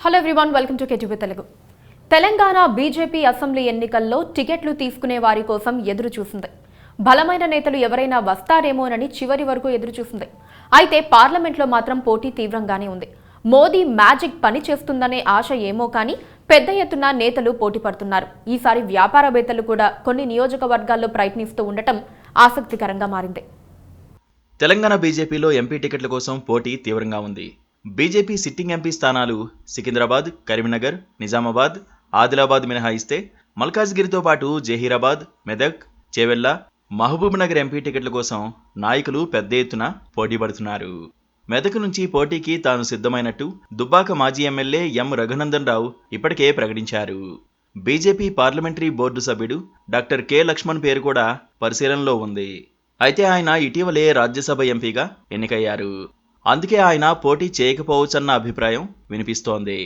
Hello everyone, welcome to KTV Telugu. Telangana BJP assembly ఎన్నికల్లో టికెట్లు తీసుకునే వారి కోసం ఎదురు చూసింది. బలమైన నేతలు ఎవరైనా వస్తారేమోనని చివరి వరకు ఎదురు చూసింది. అయితే పార్లమెంట్లో మాత్రం పోటీ తీవ్రంగానే ఉంది. మోదీ మ్యాజిక్ పని చేస్తుందనే ఆశ ఏమో కానీ పెద్ద ఎత్తున నేతలు పోటీ పడుతున్నారు. ఈసారి వ్యాపారవేత్తలు కూడా కొన్ని నియోజకవర్గాల్లో ప్రయత్నిస్తూ ఉండటం ఆసక్తికరంగా మారింది. తెలంగాణ బీజేపీలో ఎంపీ టికెట్ల కోసం పోటీ తీవ్రంగా ఉంది. బీజేపీ సిట్టింగ్ ఎంపీ స్థానాలు సికింద్రాబాద్, కరీంనగర్, నిజామాబాద్, ఆదిలాబాద్ మినహాయిస్తే మల్కాజ్గిరితో పాటు జహీరాబాద్, మెదక్, చేవెళ్ల, మహబూబ్ నగర్ ఎంపీ టికెట్ల కోసం నాయకులు పెద్ద ఎత్తున పోటీ పడుతున్నారు. మెదక్ నుంచి పోటీకి తాను సిద్ధమైనట్టు దుబ్బాక మాజీ ఎమ్మెల్యే ఎం రఘునందన్ రావు ఇప్పటికే ప్రకటించారు. బీజేపీ పార్లమెంటరీ బోర్డు సభ్యుడు డాక్టర్ కె లక్ష్మణ్ పేరు కూడా పరిశీలనలో ఉంది. అయితే ఆయన ఇటీవలే రాజ్యసభ ఎంపీగా ఎన్నికయ్యారు. అందుకే ఆయన పోటీ చేయకపోవచ్చన్న అభిప్రాయం వినిపిస్తోంది.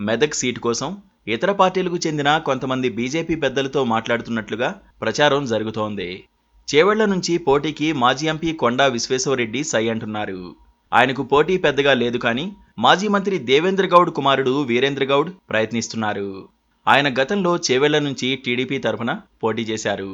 మెదక్ సీటు కోసం ఇతర పార్టీలకు చెందిన కొంతమంది బీజేపీ పెద్దలతో మాట్లాడుతున్నట్లుగా ప్రచారం జరుగుతోంది. చేవెళ్ల నుంచి పోటీకి మాజీ ఎంపీ కొండా విశ్వేశ్వరరెడ్డి సై అంటున్నారు. ఆయనకు పోటీ పెద్దగా లేదు కానీ మాజీ మంత్రి దేవేంద్ర గౌడ్ కుమారుడు వీరేంద్ర గౌడ్ ప్రయత్నిస్తున్నారు. ఆయన గతంలో చేవెళ్ల నుంచి టీడీపీ తరఫున పోటీ చేశారు.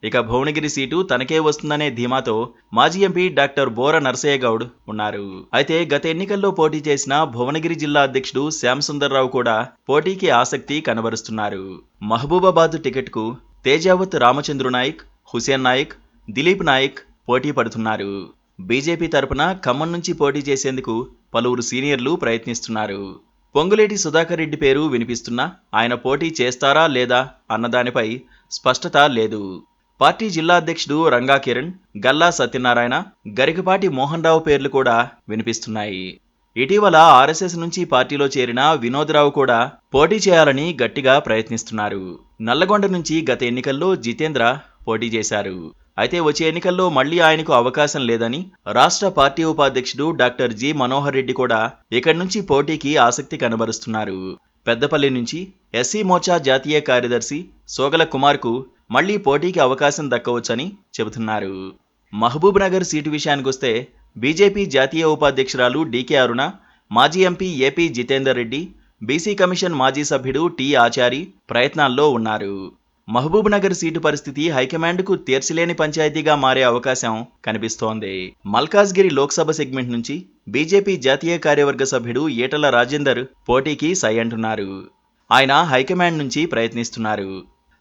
ఇక భువనగిరి సీటు తనకే వస్తుందనే ధీమాతో మాజీ ఎంపీ డాక్టర్ బోర నరసయ్య గౌడ్ ఉన్నారు. అయితే గత ఎన్నికల్లో పోటీ చేసిన భువనగిరి జిల్లా అధ్యక్షుడు శ్యామ్ సుందర్ రావు కూడా పోటీకి ఆసక్తి కనబరుస్తున్నారు. మహబూబాబాద్ టికెట్కు తేజావత్ రామచంద్రు నాయక్, హుసేన్ నాయక్, దిలీప్ నాయక్ పోటీ పడుతున్నారు. బీజేపీ తరపున ఖమ్మం నుంచి పోటీ చేసేందుకు పలువురు సీనియర్లు ప్రయత్నిస్తున్నారు. పొంగులేటి సుధాకర్ రెడ్డి పేరు వినిపిస్తున్నా ఆయన పోటీ చేస్తారా లేదా అన్నదానిపై స్పష్టత లేదు. పార్టీ జిల్లా అధ్యక్షుడు రంగా కిరణ్, గల్లా సత్యనారాయణ, గరికపాటి మోహన్ రావు పేర్లు కూడా వినిపిస్తున్నాయి. ఇటీవల ఆర్ఎస్ఎస్ నుంచి పార్టీలో చేరిన వినోద్ రావు కూడా పోటీ చేయాలని గట్టిగా ప్రయత్నిస్తున్నారు. నల్లగొండ నుంచి గత ఎన్నికల్లో జితేంద్ర పోటీ చేశారు. అయితే వచ్చే ఎన్నికల్లో మళ్లీ ఆయనకు అవకాశం లేదని రాష్ట్ర పార్టీ ఉపాధ్యక్షుడు డాక్టర్ జి మనోహర్ రెడ్డి కూడా ఇక్కడి నుంచి పోటీకి ఆసక్తి కనబరుస్తున్నారు. పెద్దపల్లి నుంచి ఎస్సీ మోర్చా జాతీయ కార్యదర్శి సోగల కుమార్కు మళ్లీ పోటీకి అవకాశం దక్కవచ్చని చెబుతున్నారు. మహబూబ్ నగర్ సీటు విషయానికొస్తే బీజేపీ జాతీయ ఉపాధ్యక్షురాలు డీకే అరుణ, మాజీ MP AP Jitender Reddy, BC commission మాజీ సభ్యుడు టి ఆచారి ప్రయత్నాల్లో ఉన్నారు. మహబూబ్ నగర్ సీటు పరిస్థితి హైకమాండ్కు తీర్చలేని పంచాయతీగా మారే అవకాశం కనిపిస్తోంది. మల్కాజ్గిరి లోక్సభ సెగ్మెంట్ నుంచి బీజేపీ జాతీయ కార్యవర్గ సభ్యుడు ఈటల రాజేందర్ పోటీకి సై అంటున్నారు. ఆయన హైకమాండ్ నుంచి ప్రయత్నిస్తున్నారు.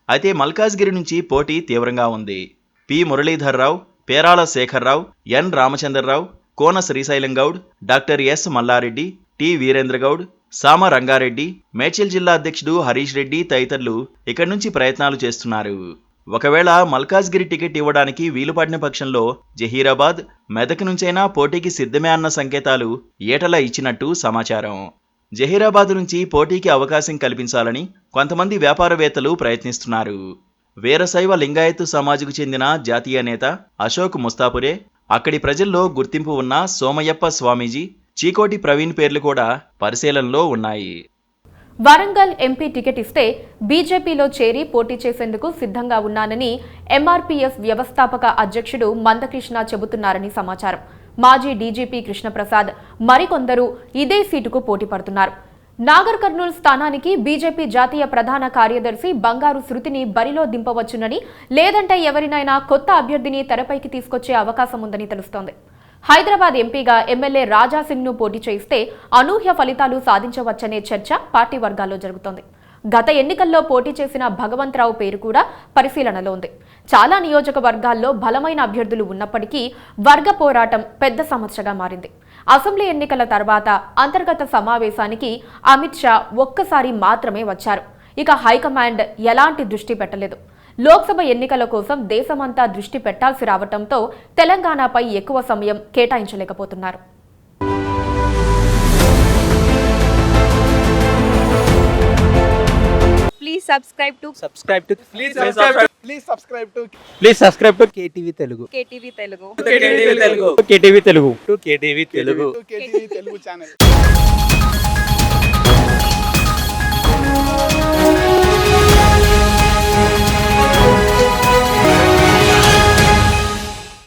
అయితే మల్కాజ్గిరి నుంచి పోటీ తీవ్రంగా ఉంది. P Muralidhar Rao, Perala Shekhar Rao, N Ramachandra Rao, Kona Srisailam Goud, doctor S Malla Reddy, T Veerendra Goud, Sama Ranga Reddy, Medchal జిల్లా అధ్యక్షుడు హరీష్ రెడ్డి తదితరులు ఇక్కడి నుంచి ప్రయత్నాలు చేస్తున్నారు. ఒకవేళ మల్కాజ్గిరి టికెట్ ఇవ్వడానికి వీలుపడిన పక్షంలో జహీరాబాద్, మెదక్ నుంచైనా పోటీకి సిద్ధమే అన్న సంకేతాలు ఈటల ఇచ్చినట్టు సమాచారం. జహీరాబాద్ నుంచి పోటీకి అవకాశం కల్పించాలని కొంతమంది వ్యాపారవేత్తలు ప్రయత్నిస్తున్నారు. వీరశైవ లింగాయత్ సమాజ్కు చెందిన జాతీయ నేత అశోక్ ముస్తాపురే, అక్కడి ప్రజల్లో గుర్తింపు ఉన్న సోమయ్యప్ప స్వామీజీ, చీకోటి ప్రవీణ్ పేర్లు కూడా పరిశీలనలో ఉన్నాయి. వరంగల్ ఎంపీ టికెట్ ఇస్తే బీజేపీలో చేరి పోటీ చేసేందుకు సిద్ధంగా ఉన్నానని ఎంఆర్పీఎస్ వ్యవస్థాపక అధ్యక్షుడు మందకృష్ణ చెబుతున్నారని సమాచారం. మాజీ డీజీపీ కృష్ణప్రసాద్ మరికొందరు ఇదే సీటుకు పోటీ పడుతున్నారు. నాగర్ కర్నూల్ స్థానానికి బీజేపీ జాతీయ ప్రధాన కార్యదర్శి బంగారు శృతిని బరిలో దింపవచ్చునని, లేదంటే ఎవరినైనా కొత్త అభ్యర్థిని తెరపైకి తీసుకొచ్చే అవకాశం ఉందని తెలుస్తోంది. హైదరాబాద్ ఎంపీగా ఎమ్మెల్యే రాజాసింగ్ను పోటీ చేయిస్తే అనూహ్య ఫలితాలు సాధించవచ్చనే చర్చ పార్టీ వర్గాల్లో జరుగుతోంది. గత ఎన్నికల్లో పోటీ చేసిన భగవంతరావు పేరు కూడా పరిశీలనలో ఉంది. చాలా నియోజకవర్గాల్లో బలమైన అభ్యర్థులు ఉన్నప్పటికీ వర్గ పోరాటం పెద్ద సమస్యగా మారింది. అసెంబ్లీ ఎన్నికల తర్వాత అంతర్గత సమావేశానికి అమిత్ షా ఒక్కసారి మాత్రమే వచ్చారు. ఇక హైకమాండ్ ఎలాంటి దృష్టి పెట్టలేదు. లోక్సభ ఎన్నికల కోసం దేశమంతా దృష్టి పెట్టాల్సి రావడంతో తెలంగాణపై ఎక్కువ సమయం కేటాయించలేకపోతున్నారు. Please subscribe to KTV Telugu. KTV Telugu. KTV Telugu. KTV Telugu. KTV Telugu. KTV Telugu channel.